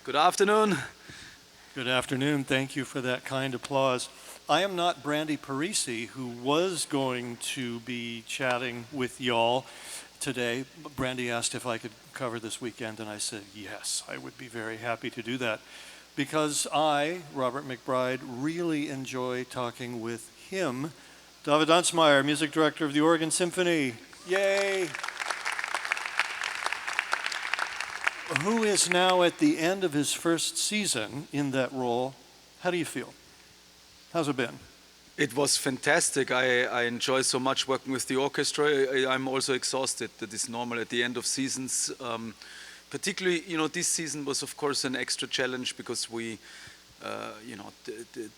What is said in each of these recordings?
Good afternoon. Good afternoon. Thank you for that kind applause. I am not Brandy Parisi, who was going to be chatting with y'all today. Brandy asked if I could cover this weekend, and I said yes, I would be very happy to do that. Because I, Robert McBride, really enjoy talking with him, David Dunsmeyer, music director of the Oregon Symphony. Yay! Who is now at the end of his first season in that role. How do you feel? How's it been? It was fantastic. I enjoy so much working with the orchestra. I'm also exhausted. That is normal at the end of seasons. Particularly, this season was of course an extra challenge because we,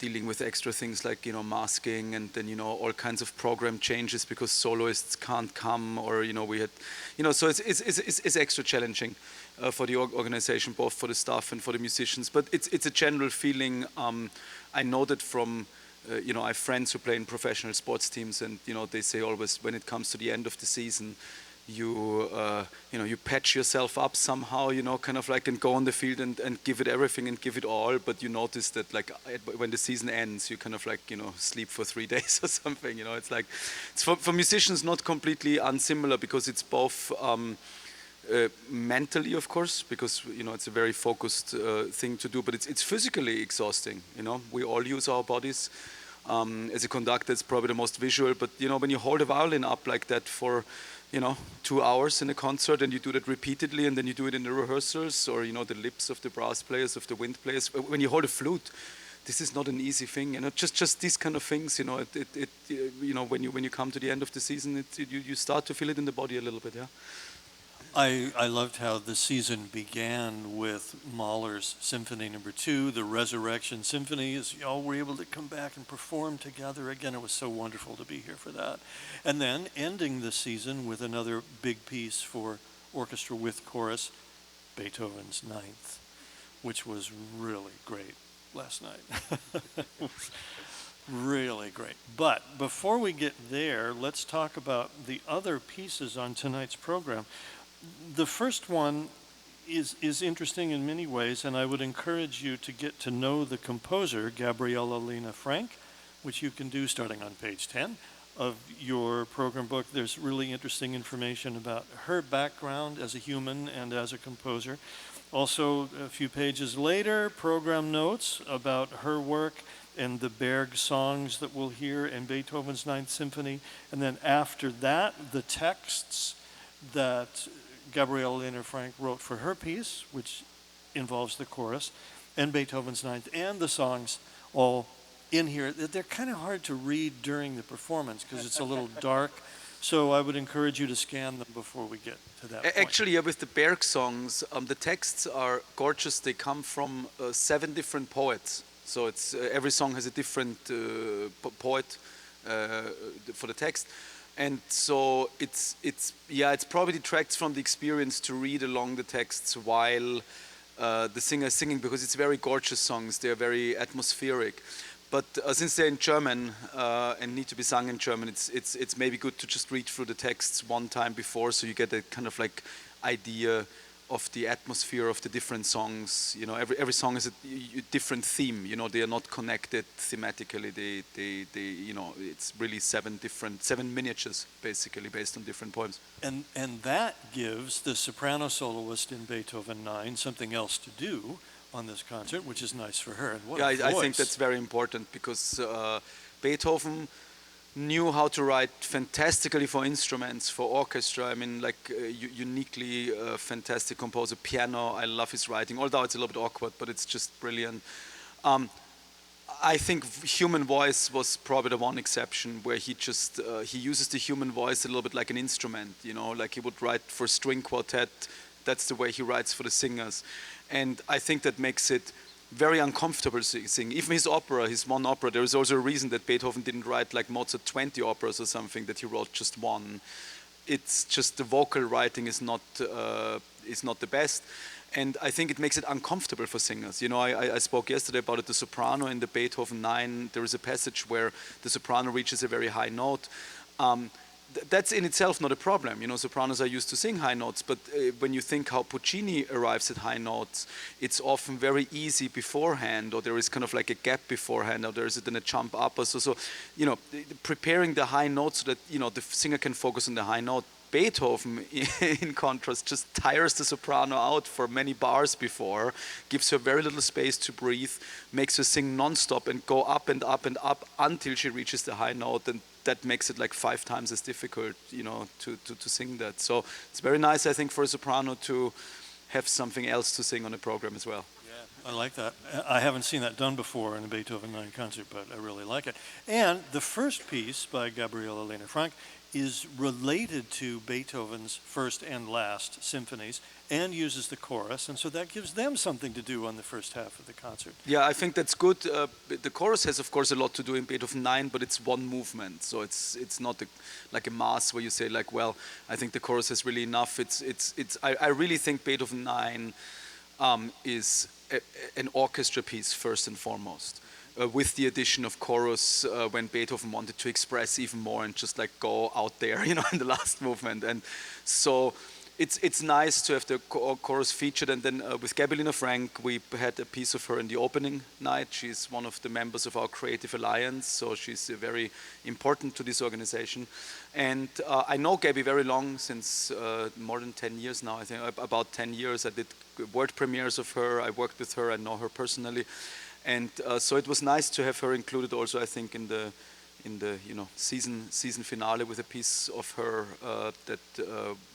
dealing with extra things like masking and then all kinds of program changes because soloists can't come or we had, so it's extra challenging for the organization, both for the staff and for the musicians. But it's a general feeling. I know that from. I have friends who play in professional sports teams, and they say always when it comes to the end of the season, you patch yourself up somehow, kind of like and go on the field and give it everything and give it all. But you notice that like when the season ends, you kind of like sleep for 3 days or something. It's like it's for musicians not completely unsimilar because it's both. Mentally, of course, because it's a very focused thing to do, but it's physically exhausting. We all use our bodies. As a conductor, it's probably the most visual. But when you hold a violin up like that for 2 hours in a concert, and you do that repeatedly, and then you do it in the rehearsals, or the lips of the brass players, of the wind players. When you hold a flute, this is not an easy thing. Just these kind of things. When you come to the end of the season, you start to feel it in the body a little bit. Yeah. I loved how the season began with Mahler's Symphony No. 2, the Resurrection Symphony, as y'all were able to come back and perform together again. It was so wonderful to be here for that. And then ending the season with another big piece for orchestra with chorus, Beethoven's Ninth, which was really great last night. Really great. But before we get there, let's talk about the other pieces on tonight's program. The first one is interesting in many ways, and I would encourage you to get to know the composer, Gabriela Lena Frank, which you can do starting on page 10 of your program book. There's really interesting information about her background as a human and as a composer. Also, a few pages later, program notes about her work and the Berg songs that we'll hear in Beethoven's Ninth Symphony. And then after that, the texts that Gabriela Lena Frank wrote for her piece, which involves the chorus, and Beethoven's Ninth, and the songs all in here. They're kind of hard to read during the performance because it's a little dark. So I would encourage you to scan them before we get to that point. Actually, yeah, with the Berg songs, the texts are gorgeous. They come from 7 different poets. So it's every song has a different poet for the text. And so it's probably detracts from the experience to read along the texts while the singer is singing, because it's very gorgeous songs. They're very atmospheric. But since they're in German and need to be sung in German, it's maybe good to just read through the texts one time before, so you get a kind of like idea of the atmosphere of the different songs. Every song is a different theme. They are not connected thematically. They it's really 7 miniatures basically based on different poems. And that gives the soprano soloist in Beethoven 9 something else to do on this concert, which is nice for her. And what a voice. I think that's very important because Beethoven knew how to write fantastically for instruments, for orchestra. I mean, like uniquely fantastic composer. Piano, I love his writing, although it's a little bit awkward, but it's just brilliant. I think human voice was probably the one exception where he just he uses the human voice a little bit like an instrument. Like he would write for string quartet. That's the way he writes for the singers, and I think that makes it very uncomfortable singing. Even his opera, his one opera, there is also a reason that Beethoven didn't write like Mozart 20 operas or something, that he wrote just one. It's just the vocal writing is not the best. And I think it makes it uncomfortable for singers. I spoke yesterday about it, the soprano in the Beethoven 9. There is a passage where the soprano reaches a very high note. that's in itself not a problem. You know, sopranos are used to sing high notes, but when you think how Puccini arrives at high notes, it's often very easy beforehand, or there is kind of like a gap beforehand, or there is then a jump up, or so. So, you know, preparing the high notes so that, you know, the singer can focus on the high note. Beethoven, in contrast, just tires the soprano out for many bars before, gives her very little space to breathe, makes her sing non-stop and go up and up and up until she reaches the high note, and that makes it like 5 times as difficult, you know, to sing that. So it's very nice, I think, for a soprano to have something else to sing on a program as well. I like that. I haven't seen that done before in a Beethoven 9 concert, but I really like it. And the first piece by Gabriela Lena Frank is related to Beethoven's first and last symphonies and uses the chorus, and so that gives them something to do on the first half of the concert. Yeah, I think that's good. The chorus has, of course, a lot to do in Beethoven 9, but it's one movement, so it's not like a mass where you say like, well, I think the chorus is really enough. I really think Beethoven 9 is an orchestra piece first and foremost. With the addition of chorus when Beethoven wanted to express even more and just like go out there, you know, in the last movement. And so it's nice to have the chorus featured. And then with Gabriela Frank, we had a piece of her in the opening night. She's one of the members of our Creative Alliance, so she's very important to this organization. And I know Gabby very long, since more than 10 years now, I think about 10 years. I did world premieres of her, I worked with her, I know her personally. And so it was nice to have her included also, I think, in the you know season finale with a piece of her that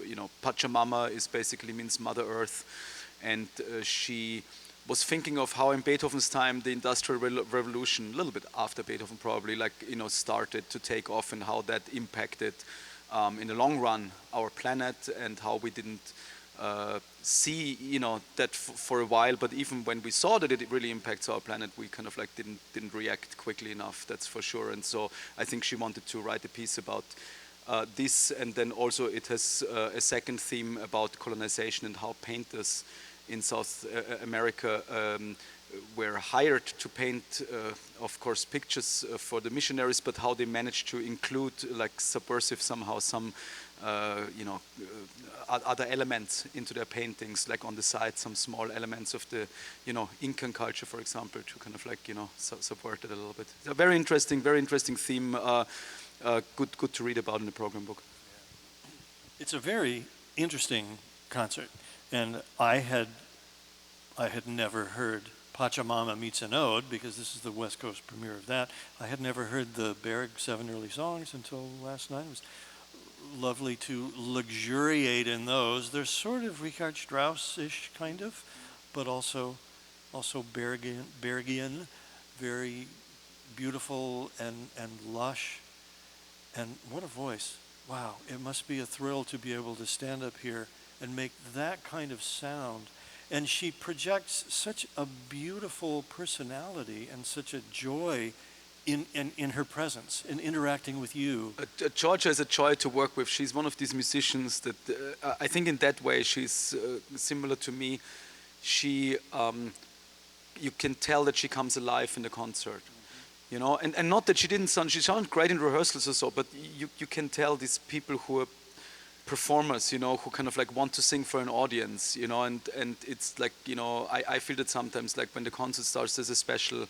you know, Pachamama is basically means Mother Earth, and she was thinking of how in Beethoven's time the Industrial Revolution, a little bit after Beethoven probably, like, you know, started to take off, and how that impacted in the long run our planet, and how we didn't see, you know, that for a while, but even when we saw that it really impacts our planet, we kind of like didn't react quickly enough, that's for sure. And so I think she wanted to write a piece about this, and then also it has a second theme about colonization and how painters in South America were hired to paint, of course, pictures for the missionaries, but how they managed to include, like, subversive somehow, some you know, other elements into their paintings, like on the side, some small elements of the, you know, Incan culture, for example, to kind of like, you know, subvert it a little bit. It's a very interesting theme. Good to read about in the program book. It's a very interesting concert, and I had never heard Pachamama Meets an Ode, because this is the West Coast premiere of that. I had never heard the Berg 7 early songs until last night. It was lovely to luxuriate in those. They're sort of Richard Strauss-ish, kind of, but also Bergian, very beautiful and lush. And what a voice. Wow, it must be a thrill to be able to stand up here and make that kind of sound. And she projects such a beautiful personality and such a joy in her presence, in interacting with you. Georgia is a joy to work with. She's one of these musicians that I think in that way she's similar to me. She, you can tell that she comes alive in the concert, you know, and not that she sounded great in rehearsals or so, but you can tell these people who are performers, you know, who kind of like want to sing for an audience, you know, and it's like, you know, I feel that sometimes, like when the concert starts, there's a special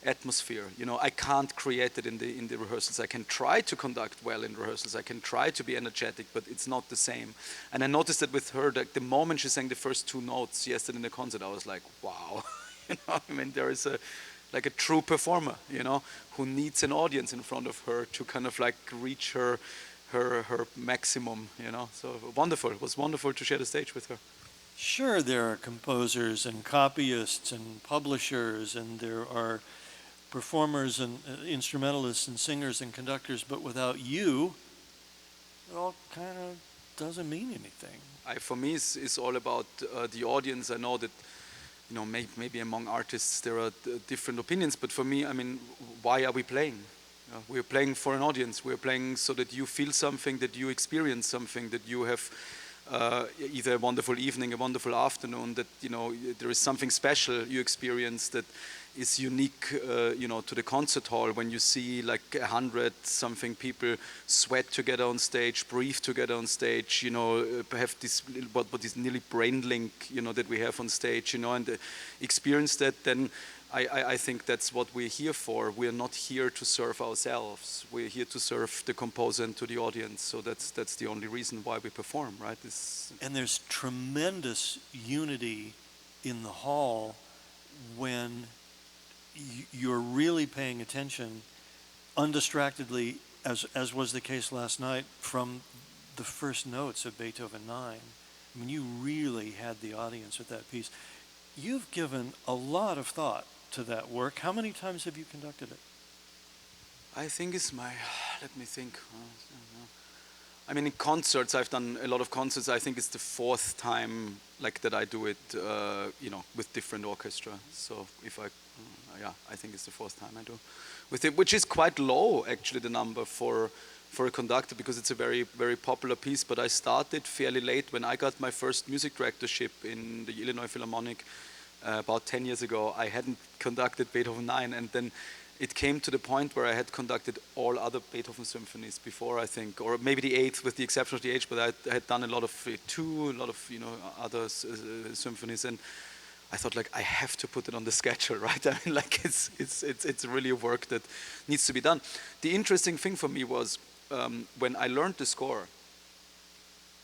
atmosphere, you know. I can't create it in the rehearsals. I can try to conduct well in rehearsals, I can try to be energetic, but it's not the same. And I noticed that with her, that the moment she sang the first 2 notes yesterday in the concert, I was like, wow. You know, I mean, there is a true performer, you know, who needs an audience in front of her to kind of like reach her maximum, you know. So wonderful. It was wonderful to share the stage with her. Sure, there are composers and copyists and publishers, and there are performers and instrumentalists and singers and conductors, but without you, it all kind of doesn't mean anything. For me, it's all about the audience. I know that, you know, maybe among artists there are different opinions, but for me, I mean, why are we playing? We're playing for an audience. We're playing so that you feel something, that you experience something, that you have either a wonderful evening, a wonderful afternoon, that, you know, there is something special you experience, that is unique, to the concert hall when you see like 100-something people sweat together on stage, breathe together on stage, have this what is nearly brain link, that we have on stage, and experience that. Then I think that's what we're here for. We're not here to serve ourselves. We're here to serve the composer and to the audience. So that's the only reason why we perform, right? And there's tremendous unity in the hall when you're really paying attention undistractedly, as was the case last night, from the first notes of Beethoven 9. I mean, you really had the audience with that piece. You've given a lot of thought to that work. How many times have you conducted it? I think let me think. I mean, in concerts, I've done a lot of concerts. I think it's the 4th time that I do it, with different orchestra. So I think it's the 4th time I do with it, which is quite low, actually, the number for a conductor, because it's a very, very popular piece. But I started fairly late. When I got my first music directorship in the Illinois Philharmonic about 10 years ago, I hadn't conducted Beethoven 9, and then it came to the point where I had conducted all other Beethoven symphonies before, I think, or maybe the 8th with the exception of the 8th, but I had done a lot of a lot of other symphonies, and I thought I have to put it on the schedule, right? I mean, it's really a work that needs to be done. The interesting thing for me was when I learned the score.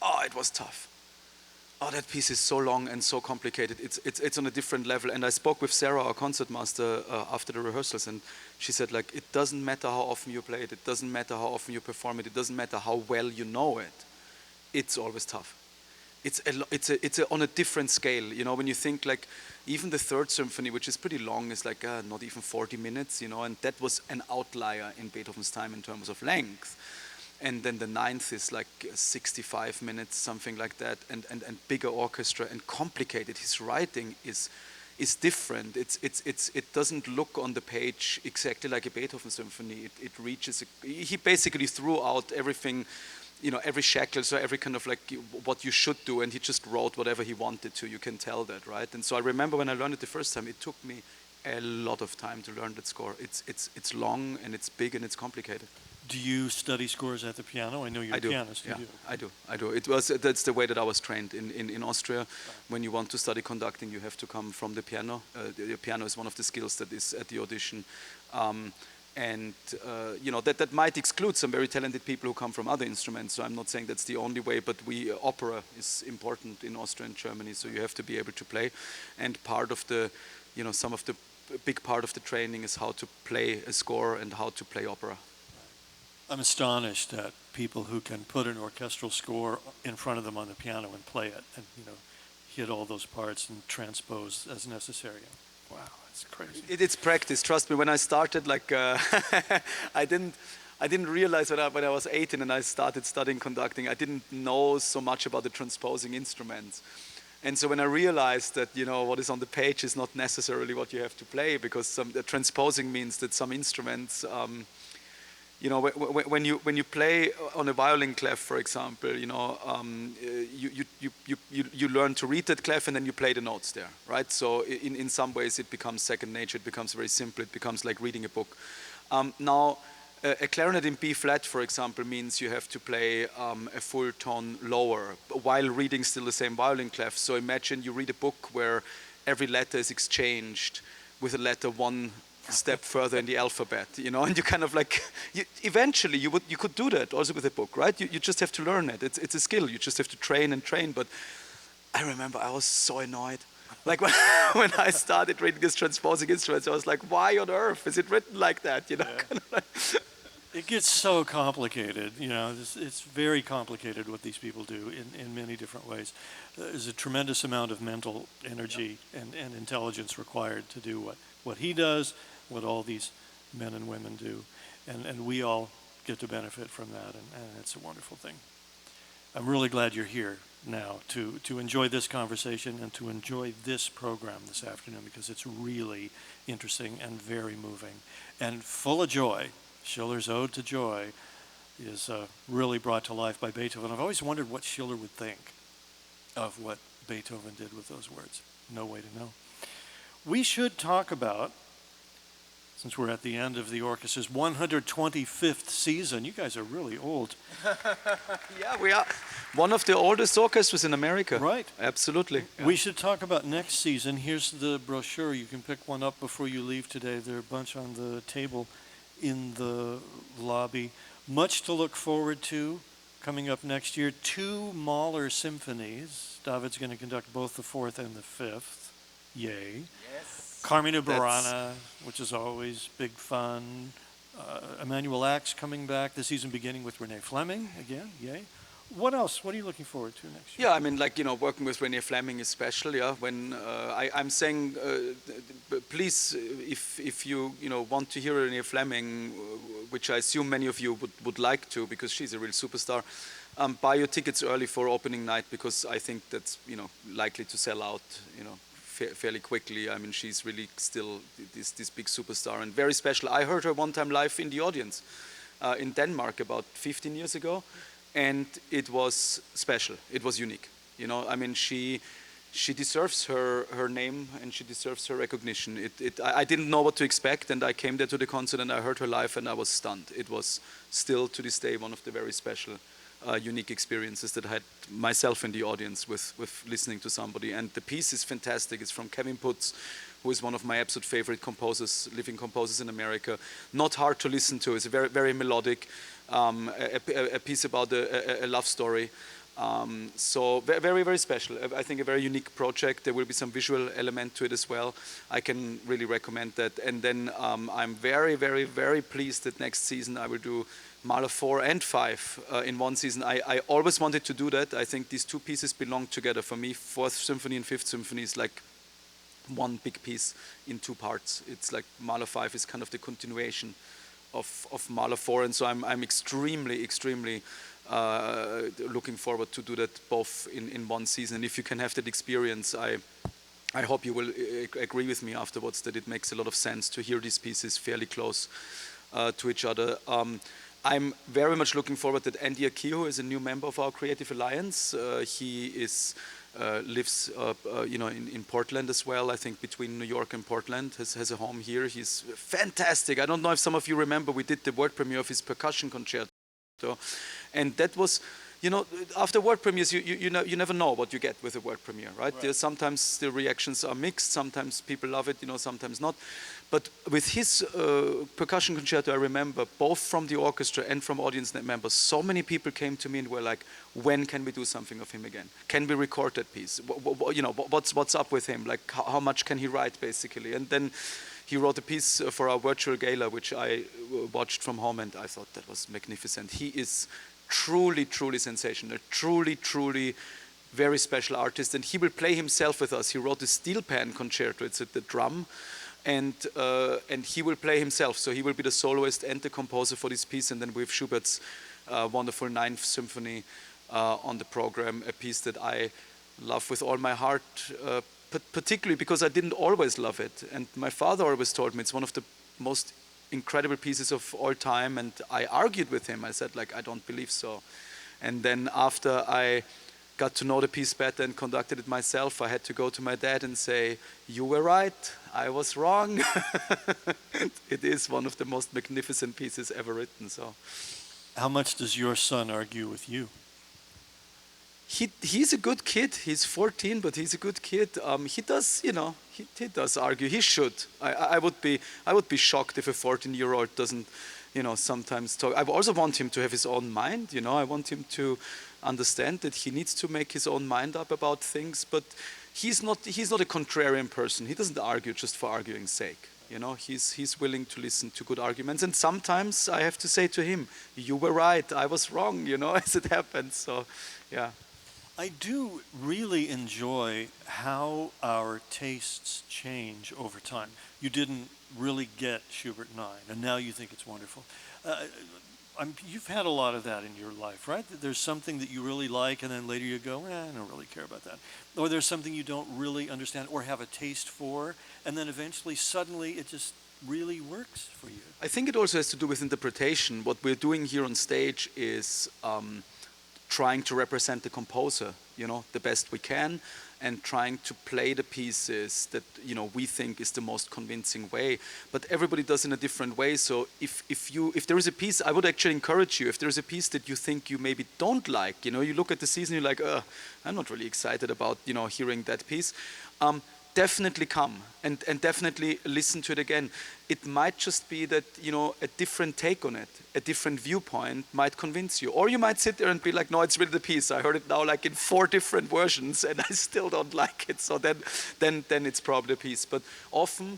Oh, it was tough. Oh, that piece is so long and so complicated. It's on a different level. And I spoke with Sarah, our concertmaster, after the rehearsals, and she said, it doesn't matter how often you play it. It doesn't matter how often you perform it. It doesn't matter how well you know it. It's always tough. It's on a different scale. When you think even the 3rd symphony, which is pretty long, is not even 40 minutes. And that was an outlier in Beethoven's time in terms of length. And then the 9th is 65 minutes, something like that, and bigger orchestra and complicated. His writing is different. It doesn't look on the page exactly like a Beethoven symphony. It reaches. He basically threw out everything, every shackle, so every kind of what you should do, and he just wrote whatever he wanted to. You can tell that, right? And so I remember when I learned it the first time, it took me a lot of time to learn that score. It's long and it's big and it's complicated. Do you study scores at the piano? I know you're a pianist. Yeah, I do. That's the way that I was trained in Austria. Right. When you want to study conducting, you have to come from the piano. The piano is one of the skills that is at the audition. That might exclude some very talented people who come from other instruments. So I'm not saying that's the only way, but opera is important in Austria and Germany. So you have to be able to play. And part of the, some of the big part of the training is how to play a score and how to play opera. I'm astonished at people who can put an orchestral score in front of them on the piano and play it, and hit all those parts and transpose as necessary. Wow, that's crazy. It's practice. Trust me. When I started, I didn't realize when I was 18 and I started studying conducting, I didn't know so much about the transposing instruments. And so when I realized that what is on the page is not necessarily what you have to play, because the transposing means that some instruments. When you play on a violin clef, for example, you learn to read that clef and then you play the notes there, right? So in some ways it becomes second nature. It becomes very simple. It becomes like reading a book. Now, a clarinet in B flat, for example, means you have to play a full tone lower while reading still the same violin clef. So imagine you read a book where every letter is exchanged with a letter one step further in the alphabet, and you kind of eventually you could do that also with a book, right? You just have to learn it. It's a skill. You just have to train and train. But I remember I was so annoyed. When I started reading these transposing instruments, I was like, why on earth is it written like that? Yeah. It gets so complicated. It's very complicated what these people do in many different ways. There's a tremendous amount of mental energy and intelligence required to do what he does, what all these men and women do, and we all get to benefit from that, and it's a wonderful thing. I'm really glad you're here now to enjoy this conversation and to enjoy this program this afternoon, because it's really interesting and very moving and full of joy. Schiller's Ode to Joy is really brought to life by Beethoven. I've always wondered what Schiller would think of what Beethoven did with those words. No way to know. We should talk about since we're at the end of the orchestra's 125th season. You guys are really old. Yeah, we are one of the oldest orchestras in America. Right. Absolutely. We should talk about next season. Here's the brochure. You can pick one up before you leave today. There are a bunch on the table in the lobby. Much to look forward to coming up next year. 2 Mahler symphonies. David's going to conduct both the 4th and the 5th. Yay. Yes. Carmina Burana, which is always big fun. Emanuel Ax coming back this season, beginning with Renee Fleming again. Yay. What else? What are you looking forward to next year? Yeah, I mean, like, working with Renee Fleming is special, yeah. When I'm saying, please, if you, want to hear Renee Fleming, which I assume many of you would like to, because she's a real superstar, buy your tickets early for opening night, because I think that's, likely to sell out, fairly quickly. I mean, she's really still this big superstar and very special. I heard her one time live in the audience in Denmark about 15 years ago. And it was special. It was unique. I mean, she deserves her name and she deserves her recognition. I didn't know what to expect, and I came there to the concert and I heard her live and I was stunned. It was still to this day one of the very special, unique experiences that I had myself in the audience with listening to somebody. And the piece is fantastic. It's from Kevin Putz, who is one of my absolute favorite composers, living composers in America. Not hard to listen to. It's a very, very melodic. A piece about a love story. So very, very special. I think a very unique project. There will be some visual element to it as well. I can really recommend that. And then I'm very, very, very pleased that next season I will do Mahler 4 and 5 in one season. I always wanted to do that. I think these 2 pieces belong together. For me, 4th Symphony and 5th Symphony is like one big piece in 2 parts. It's like Mahler 5 is kind of the continuation of Mahler 4, and so I'm extremely looking forward to do that both in one season. And if you can have that experience, I hope you will agree with me afterwards that it makes a lot of sense to hear these pieces fairly close to each other. I'm very much looking forward that Andy Akiho is a new member of our Creative Alliance. He lives in Portland as well. I think between New York and Portland, has a home here. He's fantastic. I don't know if some of you remember, we did the world premiere of his percussion concerto, and that was, after world premieres, you never know what you get with a world premiere, right? Sometimes the reactions are mixed. Sometimes people love it, sometimes not. But with his percussion concerto, I remember, both from the orchestra and from audience members, so many people came to me and were like, when can we do something of him again? Can we record that piece? What's up with him? Like, how much can he write, basically? And then he wrote a piece for our virtual gala, which I watched from home, and I thought that was magnificent. He is truly, truly sensational, truly very special artist, and he will play himself with us. He wrote the steel pan concerto. It's at the drum. And he will play himself, so he will be the soloist and the composer for this piece. And then we have Schubert's wonderful 9th Symphony on the program, a piece that I love with all my heart, particularly because I didn't always love it. And my father always told me it's one of the most incredible pieces of all time. And I argued with him. I said, I don't believe so. And then after I got to know the piece better and conducted it myself, I had to go to my dad and say, you were right, I was wrong. It is one of the most magnificent pieces ever written. So, how much does your son argue with you? He's a good kid. He's 14, but he's a good kid. He does, he does argue. He should. I would be shocked if a 14-year-old doesn't, sometimes talk. I also want him to have his own mind. I want him to understand that he needs to make his own mind up about things, but he's not a contrarian person. He doesn't argue just for arguing's sake. He's willing to listen to good arguments, and sometimes I have to say to him, you were right, I was wrong, as it happens. So yeah, I do really enjoy how our tastes change over time. You didn't really get Schubert 9, and now you think it's wonderful. You've had a lot of that in your life, right? There's something that you really like, and then later you go, I don't really care about that. Or there's something you don't really understand or have a taste for, and then eventually, suddenly, it just really works for you. I think it also has to do with interpretation. What we're doing here on stage is trying to represent the composer, the best we can, and trying to play the pieces that we think is the most convincing way. But everybody does in a different way. So if there is a piece, I would actually encourage you. If there is a piece that you think you maybe don't like, you look at the season, you're like, I'm not really excited about hearing that piece. Definitely come and definitely listen to it again. It might just be that a different take on it, a different viewpoint might convince you, or you might sit there and be like, no, it's really the piece. I heard it now like in 4 different versions, and I still don't like it. So then it's probably the piece. But often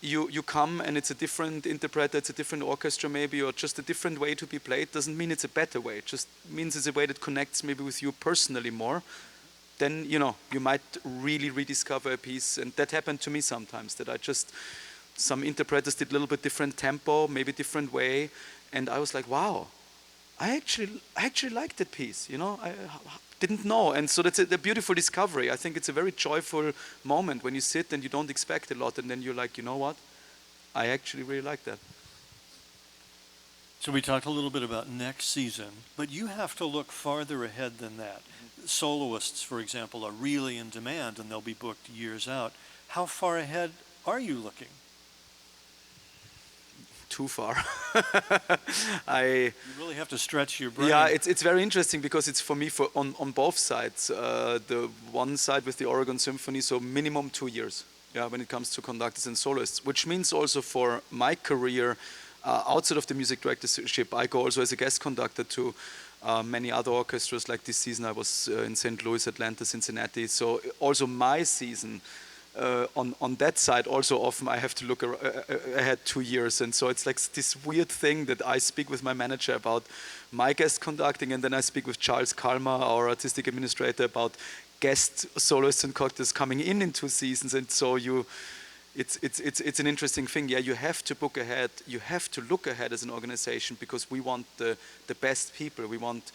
you come and it's a different interpreter, it's a different orchestra maybe, or just a different way to be played. Doesn't mean it's a better way. It just means it's a way that connects maybe with you personally more. Then you might really rediscover a piece, and that happened to me sometimes. That some interpreters did a little bit different tempo, maybe different way, and I was like, wow, I actually liked that piece. I didn't know, and so that's a beautiful discovery. I think it's a very joyful moment when you sit and you don't expect a lot, and then you're like, you know what, I actually really like that. So we talked a little bit about next season, but you have to look farther ahead than that. Soloists, for example, are really in demand and they'll be booked years out. How far ahead are you looking? Too far. You really have to stretch your brain. Yeah, it's very interesting because it's for me on both sides. The one side with the Oregon Symphony, so minimum 2 years. Yeah, when it comes to conductors and soloists, which means also for my career outside of the music directorship, I go also as a guest conductor to many other orchestras. Like this season I was in St. Louis, Atlanta, Cincinnati. So also my season on that side, also often I have to look ahead 2 years. And so it's like this weird thing that I speak with my manager about my guest conducting, and then I speak with Charles Kalmar, our artistic administrator, about guest soloists and conductors coming in 2 seasons. And so it's an interesting thing. Yeah, you have to book ahead. You have to look ahead as an organization, because we want the best people. We want,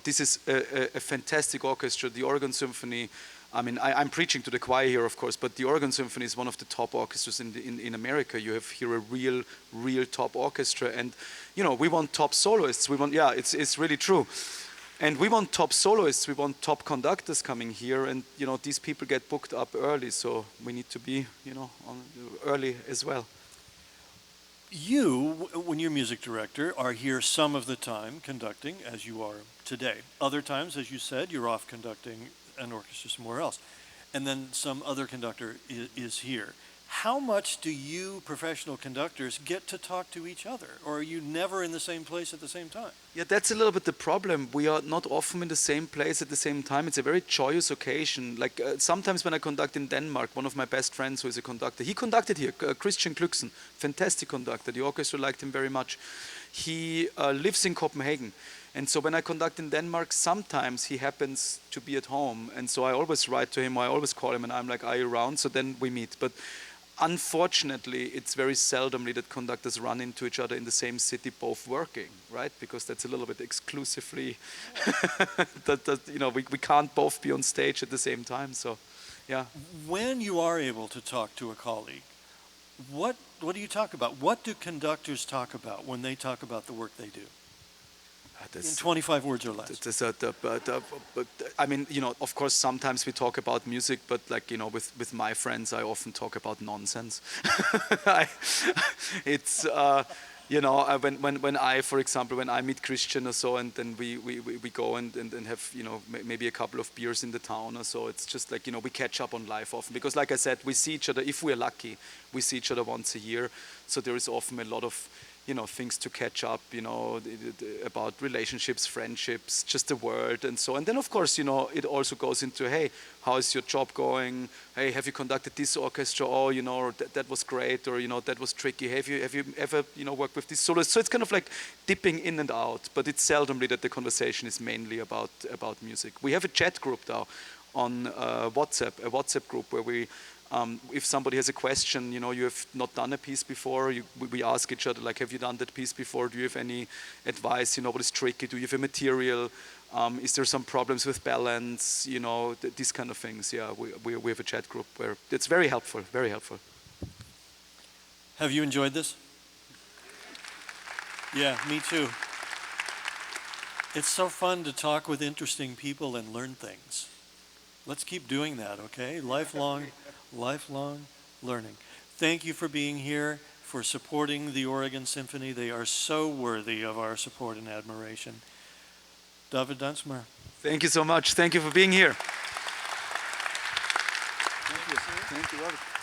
this is a fantastic orchestra. The Oregon Symphony. I mean, I'm preaching to the choir here, of course, but the Oregon Symphony is one of the top orchestras in America. You have here a real top orchestra, and we want top soloists. We want, yeah, it's really true. And we want top soloists, we want top conductors coming here, and these people get booked up early, so we need to be early as well. You, when you're music director, are here some of the time conducting, as you are today. Other times, as you said, you're off conducting an orchestra somewhere else, and then some other conductor is here. How much do you professional conductors get to talk to each other, or are you never in the same place at the same time? Yeah, that's a little bit the problem. We are not often in the same place at the same time. It's a very joyous occasion. Like sometimes when I conduct in Denmark, one of my best friends who is a conductor, he conducted here, Christian Klüksen, fantastic conductor. The orchestra liked him very much. He lives in Copenhagen. And so when I conduct in Denmark, sometimes he happens to be at home. And so I always write to him, or I always call him, and I'm like, are you around? So then we meet. But unfortunately, it's very seldomly that conductors run into each other in the same city, both working, right? Because that's a little bit exclusively, we can't both be on stage at the same time. So, yeah. When you are able to talk to a colleague, what do you talk about? What do conductors talk about when they talk about the work they do? In 25 words or less. I mean, of course, sometimes we talk about music, but like, with my friends, I often talk about nonsense. It's, when I, for example, when I meet Christian or so, and then we go and have, maybe a couple of beers in the town or so, it's just like, we catch up on life often. Because like I said, we see each other, if we're lucky, we see each other once a year. So there is often a lot of, things to catch up, about relationships, friendships, just the world and so. And then, of course, it also goes into, hey, how is your job going? Hey, have you conducted this orchestra? Oh, that was great, or, that was tricky. Have you ever, worked with this soloist? So it's kind of like dipping in and out, but it's seldomly that the conversation is mainly about music. We have a chat group now on WhatsApp, a WhatsApp group where we, if somebody has a question, you have not done a piece before, we ask each other, like, have you done that piece before? Do you have any advice? What is tricky? Do you have a material? Is there some problems with balance? These kind of things. Yeah, we have a chat group where it's very helpful, very helpful. Have you enjoyed this? Yeah, me too. It's so fun to talk with interesting people and learn things. Let's keep doing that, okay? Lifelong learning. Thank you for being here, for supporting the Oregon Symphony. They are so worthy of our support and admiration. David Dunsmuir. Thank you so much. Thank you for being here. Thank you. Thank you, Robert.